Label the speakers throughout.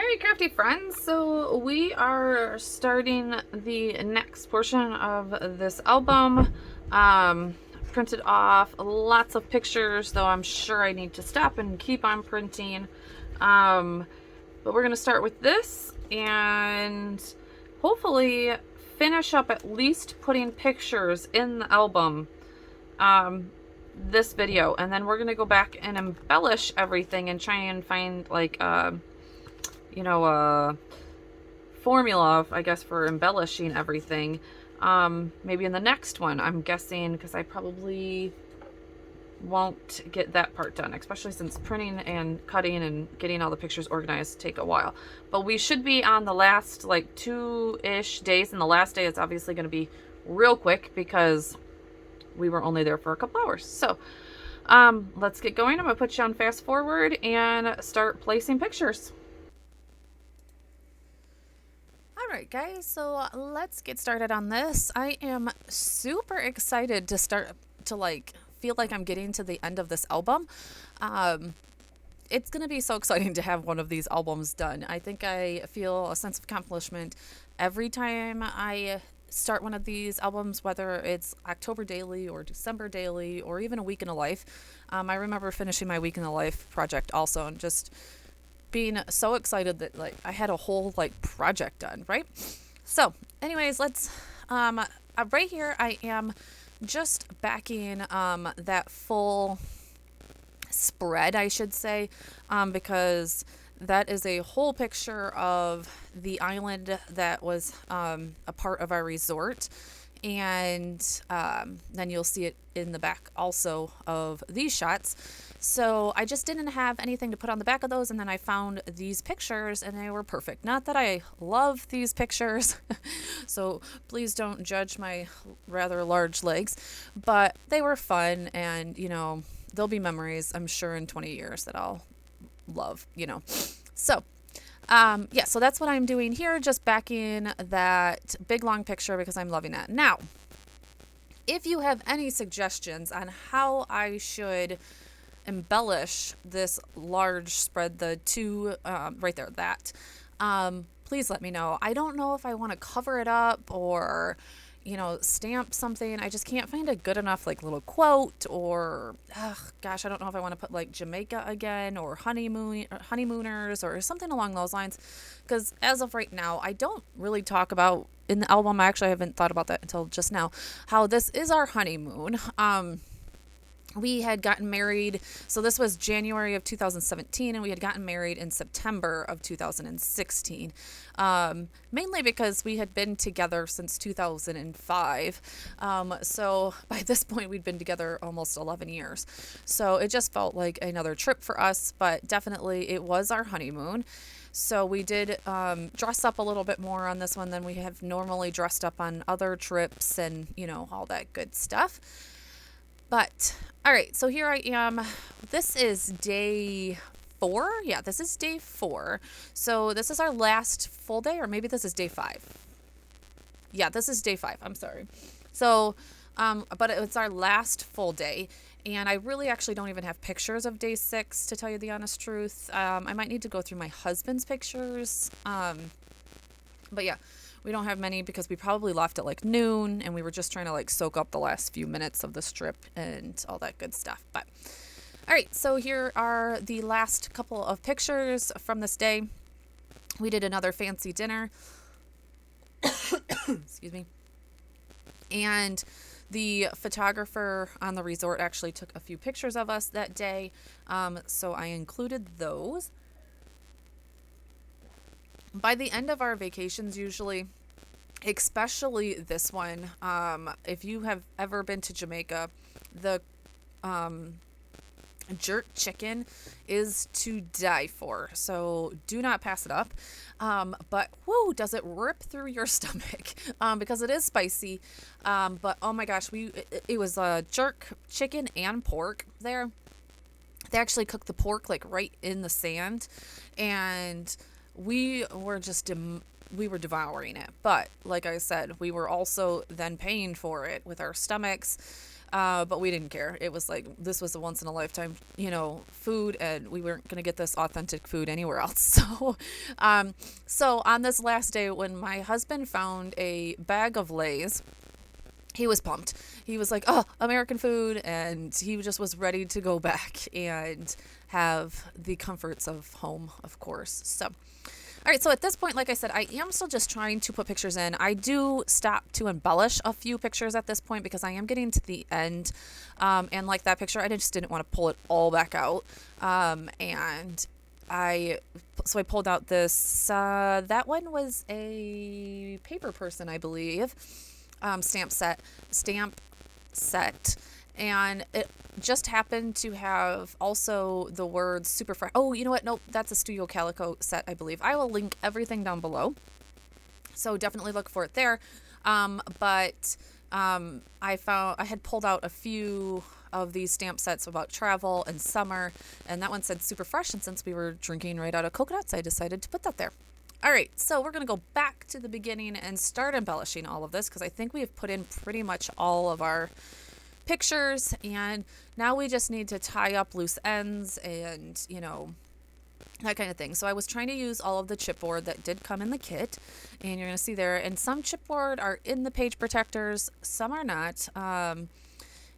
Speaker 1: Alright, crafty friends, so we are starting the next portion of this album. Printed off lots of pictures, though I'm sure I need to stop and keep on printing. But we're going to start with this and hopefully finish up at least putting pictures in the album this video. And then we're going to go back and embellish everything and try and find like formula, I guess, for embellishing everything. Maybe in the next one, I'm guessing, because I probably won't get that part done, especially since printing and cutting and getting all the pictures organized take a while. But we should be on the last like 2-ish days, and the last day is obviously going to be real quick because we were only there for a couple hours. So let's get going. I'm gonna put you on fast forward and start placing pictures. Alright guys, so let's get started on this. I am super excited to start to feel like I'm getting to the end of this album. It's going to be so exciting to have one of these albums done. I think I feel a sense of accomplishment every time I start one of these albums, whether it's October daily or December daily or even a week in a life. I remember finishing my week in the life project also and just being so excited that I had a whole project done, right? So anyways, let's right here I am just backing that full spread, I should say, because that is a whole picture of the island that was a part of our resort. And then you'll see it in the back also of these shots. So I just didn't have anything to put on the back of those, and then I found these pictures and they were perfect. Not that I love these pictures, so please don't judge my rather large legs, but they were fun, and there'll be memories, I'm sure, in 20 years that I'll love, So yeah, so that's what I'm doing here, just backing that big long picture because I'm loving that. Now, if you have any suggestions on how I should embellish this large spread, the two right there, that please let me know. I don't know if I want to cover it up or stamp something. I just can't find a good enough little quote, or gosh, I don't know if I want to put Jamaica again or honeymooners or something along those lines, because as of right now I don't really talk about in the album. I haven't thought about that until just now, how this is our honeymoon. We had gotten married, so this was January of 2017, and we had gotten married in September of 2016, mainly because we had been together since 2005, so by this point we'd been together almost 11 years, so it just felt like another trip for us, but definitely it was our honeymoon. So we did dress up a little bit more on this one than we have normally dressed up on other trips, and all that good stuff. But, all right, so here I am. This is day 4. Yeah, this is day 4. So this is our last full day, or maybe this is day 5. Yeah, this is day 5. I'm sorry. So, but it's our last full day. And I really actually don't even have pictures of day 6, to tell you the honest truth. I might need to go through my husband's pictures. But yeah. We don't have many because we probably left at noon, and we were just trying to soak up the last few minutes of this trip and all that good stuff. But all right, so here are the last couple of pictures from this day. We did another fancy dinner. Excuse me. And the photographer on the resort actually took a few pictures of us that day, so I included those. By the end of our vacations, usually, especially this one, if you have ever been to Jamaica, the jerk chicken is to die for, so do not pass it up. But whoo, does it rip through your stomach, because it is spicy. But oh my gosh, it was jerk chicken and pork there. They actually cooked the pork right in the sand, and we were devouring it. But like I said, we were also then paying for it with our stomachs. But we didn't care. It was like, this was a once in a lifetime, food, and we weren't going to get this authentic food anywhere else. So on this last day, when my husband found a bag of Lay's, he was pumped. He was like, oh, American food. And he just was ready to go back and have the comforts of home, of course. So, all right. So at this point, like I said, I am still just trying to put pictures in. I do stop to embellish a few pictures at this point because I am getting to the end. And like that picture, I just didn't want to pull it all back out. So I pulled out this, that one was a paper person, I believe. Stamp set, and it just happened to have also the words super fresh. Oh, you know what? Nope, that's a Studio Calico set, I believe. I will link everything down below, so definitely look for it there. But I had pulled out a few of these stamp sets about travel and summer, and that one said super fresh, and since we were drinking right out of coconuts, I decided to put that there. All right, so we're going to go back to the beginning and start embellishing all of this because I think we have put in pretty much all of our pictures, and now we just need to tie up loose ends and, that kind of thing. So I was trying to use all of the chipboard that did come in the kit, and you're going to see there, and some chipboard are in the page protectors, some are not.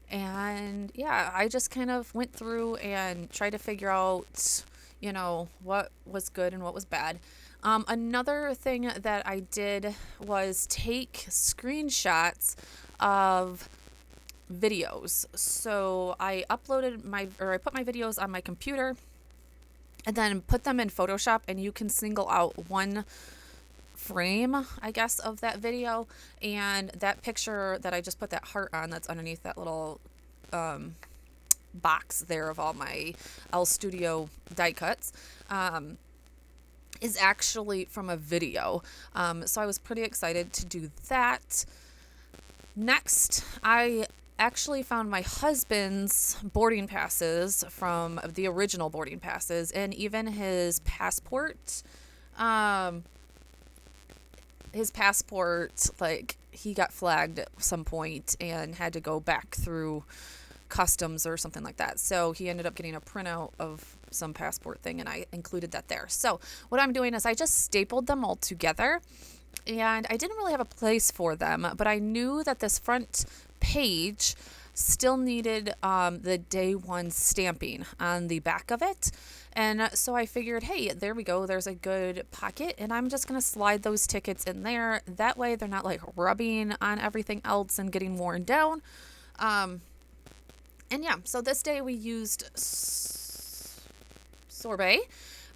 Speaker 1: And yeah, I just kind of went through and tried to figure out, what was good and what was bad. Another thing that I did was take screenshots of videos. So I put my videos on my computer and then put them in Photoshop, and you can single out one frame, I guess, of that video, and that picture that I just put that heart on that's underneath that little box there of all my L Studio die cuts is actually from a video. So I was pretty excited to do that. Next, I actually found my husband's boarding passes from the original boarding passes, and even his passport. Like, he got flagged at some point and had to go back through customs or something like that. So he ended up getting a printout of some passport thing, and I included that there. So what I'm doing is I just stapled them all together, and I didn't really have a place for them, but I knew that this front page still needed the day one stamping on the back of it. And so I figured, hey, there we go. There's a good pocket, and I'm just going to slide those tickets in there. That way they're not like rubbing on everything else and getting worn down. And yeah, so this day we used Sorbet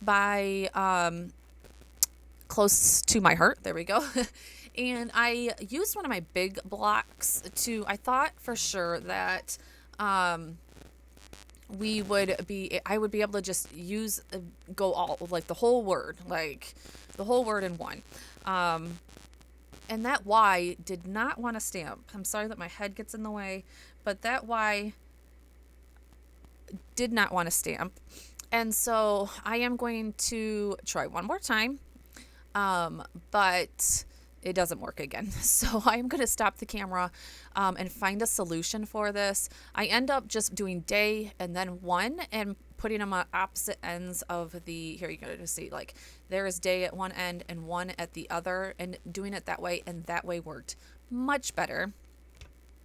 Speaker 1: by Close to My Heart. There we go. And I used one of my big blocks I thought for sure that I would be able to just go all, like the whole word in one. And that Y did not want to stamp. I'm sorry that my head gets in the way, but that Y did not want to stamp. And so I am going to try one more time, but it doesn't work again. So I'm going to stop the camera and find a solution for this. I end up just doing day and then one and putting them on opposite ends of here you're going to see, like, there is day at one end and one at the other, and doing it that way, and that way worked much better.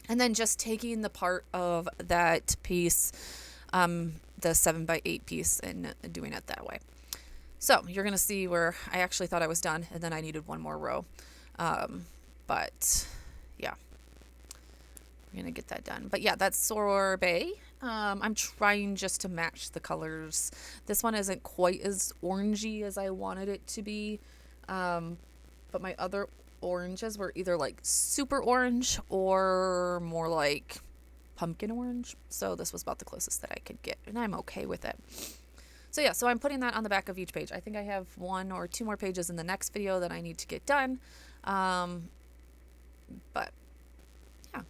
Speaker 1: And then just taking the part of that piece, the 7x8 piece, and doing it that way. So you're going to see where I actually thought I was done, and then I needed one more row. But yeah, we're going to get that done. But yeah, that's Sorbet. I'm trying just to match the colors. This one isn't quite as orangey as I wanted it to be. But my other oranges were either like super orange or more like pumpkin orange. So this was about the closest that I could get, and I'm okay with it. So yeah, so I'm putting that on the back of each page. I think I have 1 or 2 more pages in the next video that I need to get done. But yeah.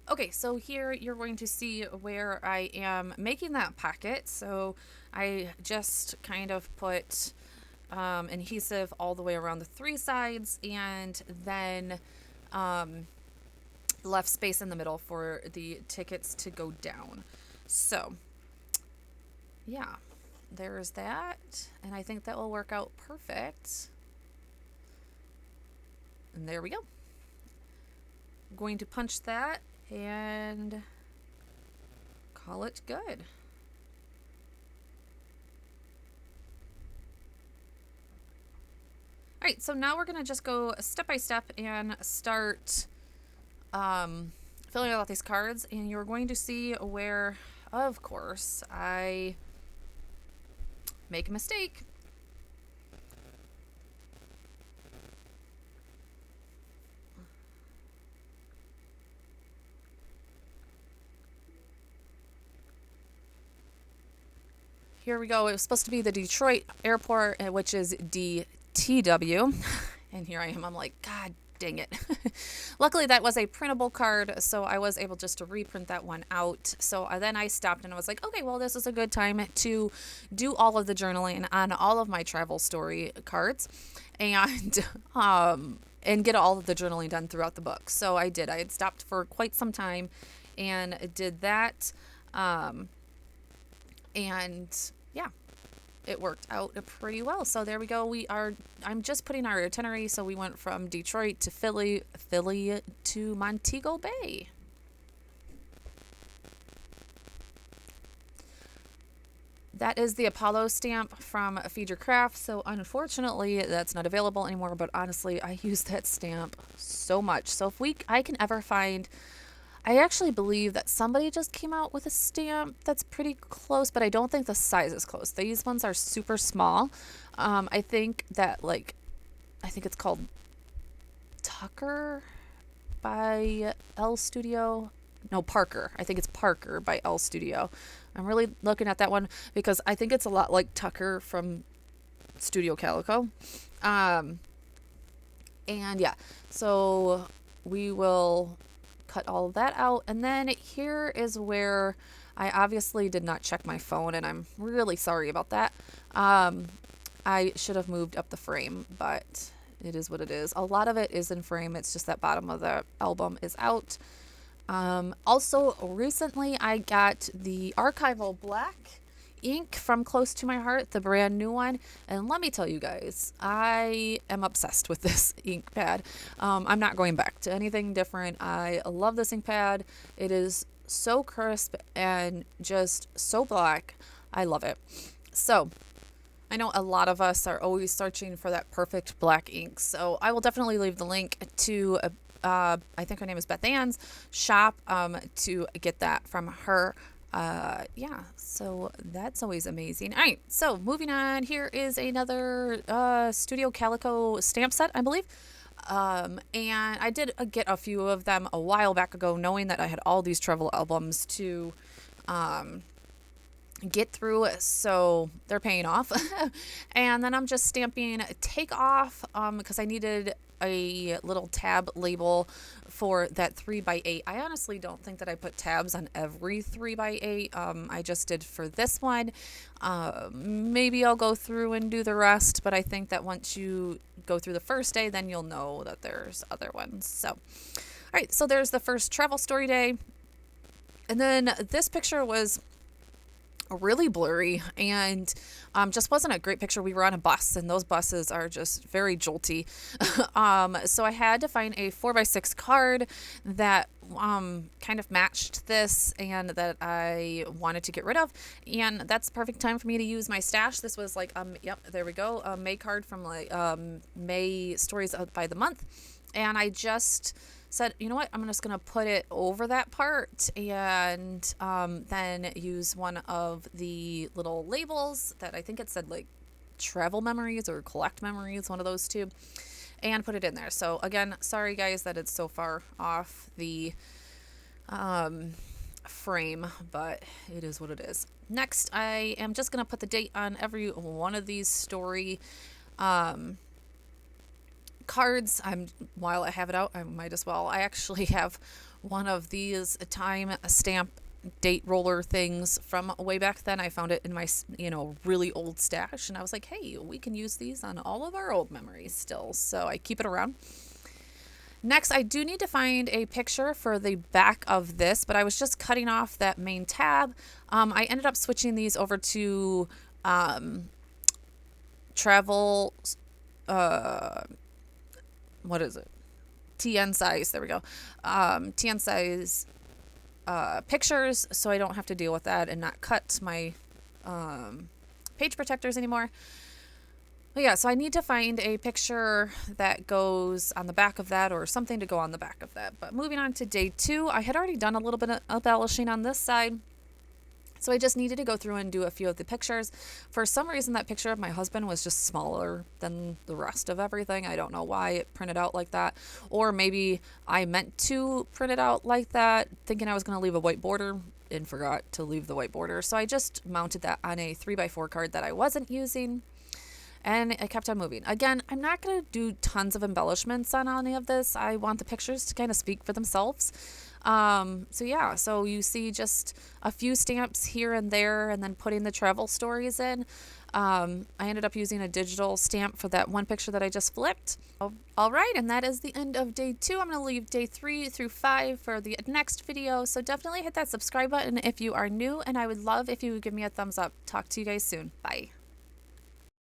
Speaker 1: Okay, so here you're going to see where I am making that pocket. So I just kind of put adhesive all the way around the three sides, and then left space in the middle for the tickets to go down. So yeah, there's that, and I think that will work out perfect. And there we go. I'm going to punch that and call it good. All right, so now we're going to just go step by step and start filling out these cards, and you're going to see where, of course, I make a mistake. Here we go. It was supposed to be the Detroit airport, which is DTW. And here I am. I'm like, God dang it. Luckily, that was a printable card, so I was able just to reprint that one out. So then I stopped and I was like, okay, well, this is a good time to do all of the journaling on all of my travel story cards, and get all of the journaling done throughout the book. So I did. I had stopped for quite some time and did that. And yeah, it worked out pretty well. So there we go. I'm just putting our itinerary. So we went from Detroit to Philly to Montego Bay. That is the Apollo stamp from Feed Your Craft. So unfortunately, that's not available anymore. But honestly, I use that stamp so much. So if I can ever find, I actually believe that somebody just came out with a stamp that's pretty close, but I don't think the size is close. These ones are super small. I think it's called Tucker by L Studio. No, Parker. I think it's Parker by L Studio. I'm really looking at that one because I think it's a lot like Tucker from Studio Calico. And yeah, so we will cut all of that out, and then here is where I obviously did not check my phone, and I'm really sorry about that. I should have moved up the frame, but it is what it is. A lot of it is in frame. It's just that bottom of the album is out. Also, recently I got the archival black ink from Close to My Heart, the brand new one, and let me tell you guys, I am obsessed with this ink pad. I'm not going back to anything different. I love this ink pad. It is so crisp and just so black. I love it. So I know a lot of us are always searching for that perfect black ink, so I will definitely leave the link to I think her name is Beth Ann's shop to get that from her. Yeah, so that's always amazing. All right, so moving on, here is another Studio Calico stamp set, I believe. And I did get a few of them a while back ago, knowing that I had all these travel albums to get through, so they're paying off. And then I'm just stamping Take Off because I needed a little tab label for that 3x8. I honestly don't think that I put tabs on every 3x8. I just did for this one. Maybe I'll go through and do the rest, but I think that once you go through the first day, then you'll know that there's other ones. So, all right, so there's the first travel story day. And then this picture was really blurry and just wasn't a great picture. We were on a bus, and those buses are just very jolty. So I had to find a 4x6 card that kind of matched this and that I wanted to get rid of. And that's the perfect time for me to use my stash. This was like, yep, there we go. A May card from like May Stories by the Month. And I just said, you know what, I'm just going to put it over that part and then use one of the little labels that I think it said like travel memories or collect memories, one of those two, and put it in there. So again, sorry guys that it's so far off the frame, but it is what it is. Next, I am just going to put the date on every one of these story cards. While I have it out, I might as well. I actually have one of these time stamp date roller things from way back then. I found it in my, really old stash, and I was like, hey, we can use these on all of our old memories still. So I keep it around. Next, I do need to find a picture for the back of this, but I was just cutting off that main tab. I ended up switching these over to travel, what is it? TN size. There we go. TN size pictures, so I don't have to deal with that and not cut my page protectors anymore. But yeah, so I need to find a picture that goes on the back of that or something to go on the back of that. But moving on to day 2, I had already done a little bit of embellishing on this side. So I just needed to go through and do a few of the pictures. For some reason, that picture of my husband was just smaller than the rest of everything. I don't know why it printed out like that. Or maybe I meant to print it out like that, thinking I was going to leave a white border and forgot to leave the white border. So I just mounted that on a 3x4 card that I wasn't using. And I kept on moving. Again, I'm not going to do tons of embellishments on any of this. I want the pictures to kind of speak for themselves. So you see just a few stamps here and there, and then putting the travel stories in. I ended up using a digital stamp for that one picture that I just flipped. All right, and that is the end of day 2. I'm going to leave day 3 through 5 for the next video. So definitely hit that subscribe button if you are new, and I would love if you would give me a thumbs up. Talk to you guys soon. Bye.